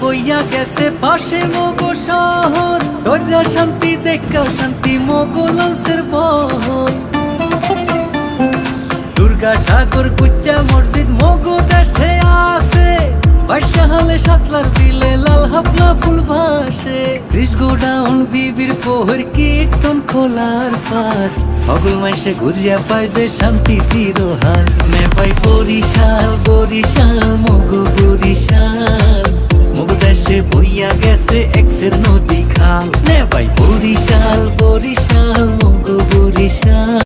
বইয়া গেছে পাশে মগো শহর, সৈরা শান্তি দেখা শান্তি মগো লঞ্চের বহর। দুর্গা সাগর কুচ্চা মসজিদ মগো দেশে আছে, বাইশাহালে সাতলার বিলে লাল হাবলা ফুল ভাসে। 30 গোডাউন বিবির পোহর কীর্তন খোলার পাট, পাগল মাইসে ঘুরিয়া পায় যে শান্তি চিরহাল। মে পাই বরিশাল বরিশাল মগো বরিশাল, মগো দেশে বইয়া গেছে এক্সের নদী খাল। নে ভাই বরিশাল বরিশাল মগো বরিশাল।